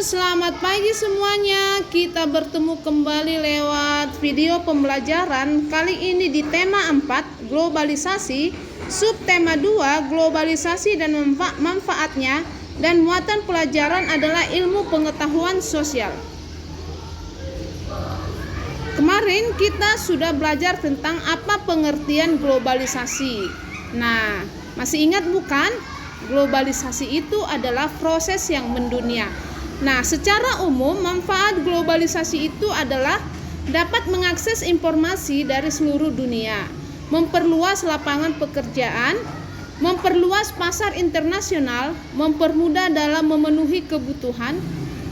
selamat pagi semuanya. Kita bertemu kembali lewat video pembelajaran. Kali ini di tema 4, globalisasi, subtema 2, globalisasi dan manfaatnya, dan muatan pelajaran adalah ilmu pengetahuan sosial. Kemarin kita sudah belajar tentang apa pengertian globalisasi. Nah, masih ingat bukan? Globalisasi itu adalah proses yang mendunia. Nah, secara umum manfaat globalisasi itu adalah dapat mengakses informasi dari seluruh dunia, memperluas lapangan pekerjaan, memperluas pasar internasional, mempermudah dalam memenuhi kebutuhan,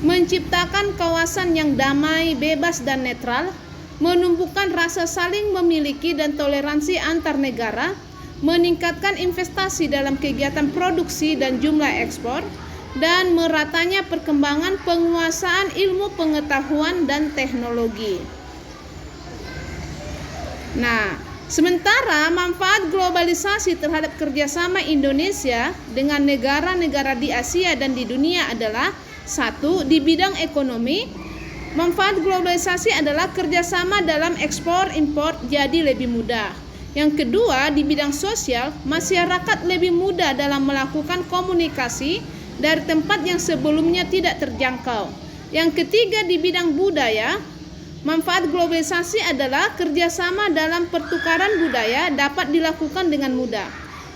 menciptakan kawasan yang damai, bebas dan netral, menumbuhkan rasa saling memiliki dan toleransi antar negara, meningkatkan investasi dalam kegiatan produksi dan jumlah ekspor, dan meratanya perkembangan penguasaan ilmu pengetahuan dan teknologi. Nah, sementara manfaat globalisasi terhadap kerjasama Indonesia dengan negara-negara di Asia dan di dunia adalah: 1. Di bidang ekonomi, manfaat globalisasi adalah kerjasama dalam ekspor impor jadi lebih mudah. Yang kedua, di bidang sosial, masyarakat lebih mudah dalam melakukan komunikasi dari tempat yang sebelumnya tidak terjangkau. Yang ketiga, di bidang budaya, manfaat globalisasi adalah kerjasama dalam pertukaran budaya dapat dilakukan dengan mudah.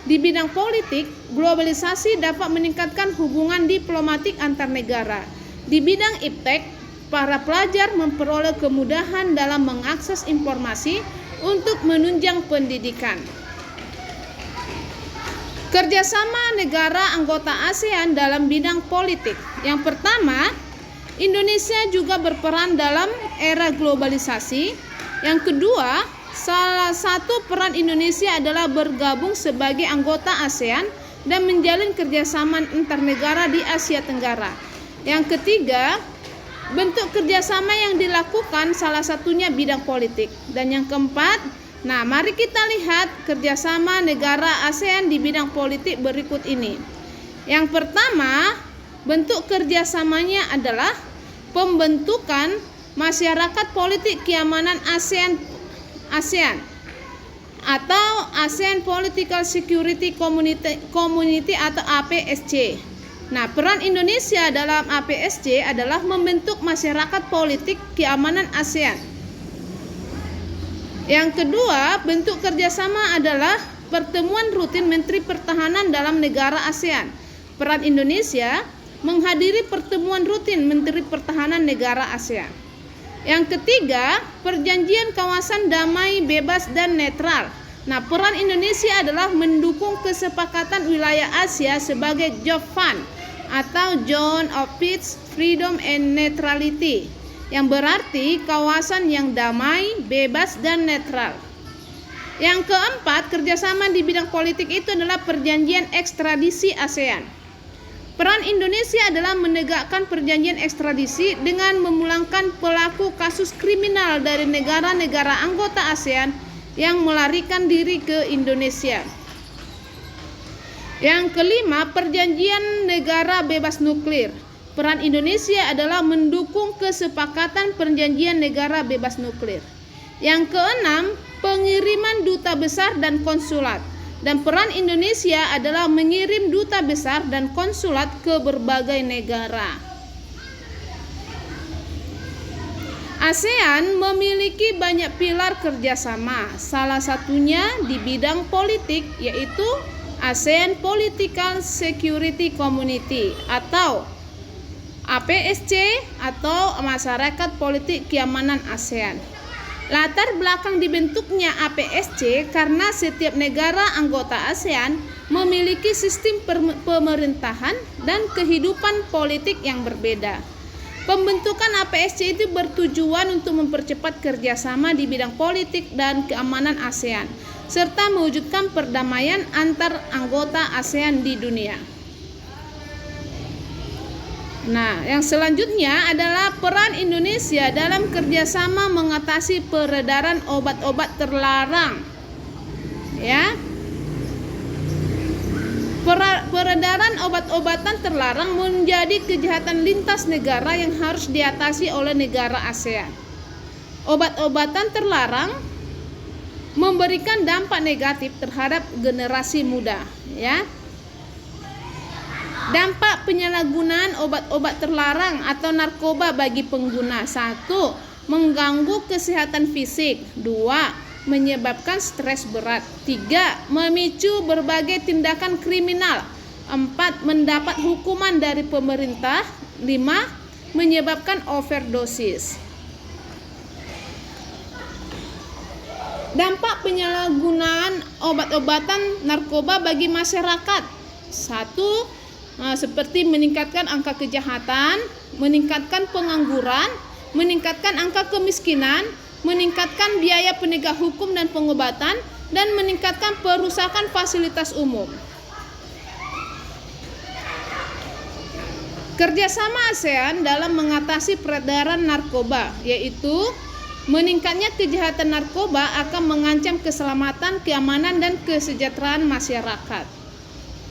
Di bidang politik, globalisasi dapat meningkatkan hubungan diplomatik antar negara. Di bidang iptek, para pelajar memperoleh kemudahan dalam mengakses informasi untuk menunjang pendidikan. Kerjasama negara anggota ASEAN dalam bidang politik. Yang pertama, Indonesia juga berperan dalam era globalisasi. Yang kedua, salah satu peran Indonesia adalah bergabung sebagai anggota ASEAN dan menjalin kerjasama antar negara di Asia Tenggara. Yang ketiga, bentuk kerjasama yang dilakukan salah satunya bidang politik. Dan yang keempat, nah mari kita lihat kerjasama negara ASEAN di bidang politik berikut ini. Yang pertama, bentuk kerjasamanya adalah pembentukan masyarakat politik keamanan ASEAN atau ASEAN Political Security Community atau APSC. Nah, peran Indonesia dalam APSC adalah membentuk masyarakat politik keamanan ASEAN. Yang kedua, bentuk kerjasama adalah pertemuan rutin Menteri Pertahanan dalam negara ASEAN. Peran Indonesia menghadiri pertemuan rutin Menteri Pertahanan negara ASEAN. Yang ketiga, perjanjian kawasan damai, bebas, dan netral. Nah, peran Indonesia adalah mendukung kesepakatan wilayah Asia sebagai JOFAN atau Zone of Peace, Freedom and Neutrality, yang berarti kawasan yang damai, bebas, dan netral. Yang keempat, kerjasama di bidang politik itu adalah perjanjian ekstradisi ASEAN. Peran Indonesia adalah menegakkan perjanjian ekstradisi dengan memulangkan pelaku kasus kriminal dari negara-negara anggota ASEAN yang melarikan diri ke Indonesia. Yang kelima, perjanjian negara bebas nuklir. Peran Indonesia adalah mendukung kesepakatan perjanjian negara bebas nuklir. Yang keenam, pengiriman duta besar dan konsulat. Dan peran Indonesia adalah mengirim duta besar dan konsulat ke berbagai negara. ASEAN memiliki banyak pilar kerjasama, salah satunya di bidang politik, yaitu ASEAN Political Security Community atau APSC atau Masyarakat Politik Keamanan ASEAN. Latar belakang dibentuknya APSC karena setiap negara anggota ASEAN memiliki sistem pemerintahan dan kehidupan politik yang berbeda. Pembentukan APSC itu bertujuan untuk mempercepat kerjasama di bidang politik dan keamanan ASEAN, serta mewujudkan perdamaian antar anggota ASEAN di dunia. Nah, yang selanjutnya adalah peran Indonesia dalam kerjasama mengatasi peredaran obat-obat terlarang. Ya, peredaran obat-obatan terlarang menjadi kejahatan lintas negara yang harus diatasi oleh negara ASEAN. Obat-obatan terlarang memberikan dampak negatif terhadap generasi muda, ya. Dampak penyalahgunaan obat-obat terlarang atau narkoba bagi pengguna: 1. Mengganggu kesehatan fisik. 2. Menyebabkan stres berat. 3. Memicu berbagai tindakan kriminal. 4. Mendapat hukuman dari pemerintah. 5. Menyebabkan overdosis. Dampak penyalahgunaan obat-obatan narkoba bagi masyarakat: 1. Seperti meningkatkan angka kejahatan, meningkatkan pengangguran, meningkatkan angka kemiskinan, meningkatkan biaya penegak hukum dan pengobatan, dan meningkatkan perusakan fasilitas umum. Kerjasama ASEAN dalam mengatasi peredaran narkoba, yaitu meningkatnya kejahatan narkoba akan mengancam keselamatan, keamanan, dan kesejahteraan masyarakat.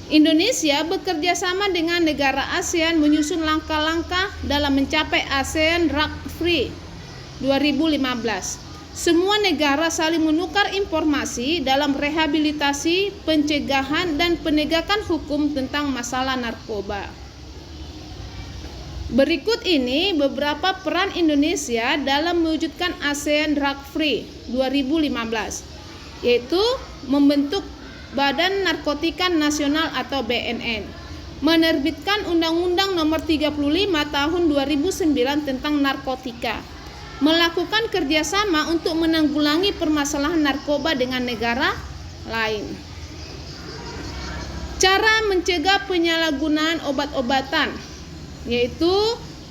Indonesia bekerja sama dengan negara ASEAN menyusun langkah-langkah dalam mencapai ASEAN Drug Free 2015. Semua negara saling menukar informasi dalam rehabilitasi, pencegahan, dan penegakan hukum tentang masalah narkoba. Berikut ini beberapa peran Indonesia dalam mewujudkan ASEAN Drug Free 2015, yaitu membentuk Badan Narkotika Nasional atau BNN, menerbitkan Undang-Undang Nomor 35 Tahun 2009 tentang narkotika, melakukan kerjasama untuk menanggulangi permasalahan narkoba dengan negara lain. Cara mencegah penyalahgunaan obat-obatan, yaitu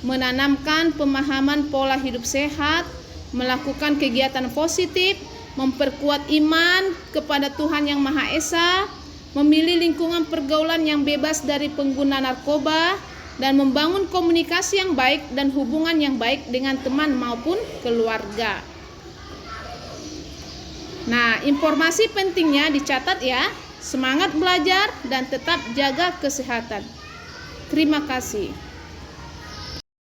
menanamkan pemahaman pola hidup sehat, melakukan kegiatan positif, memperkuat iman kepada Tuhan Yang Maha Esa, memilih lingkungan pergaulan yang bebas dari pengguna narkoba, dan membangun komunikasi yang baik dan hubungan yang baik dengan teman maupun keluarga. Nah, informasi pentingnya dicatat ya. Semangat belajar dan tetap jaga kesehatan. Terima kasih.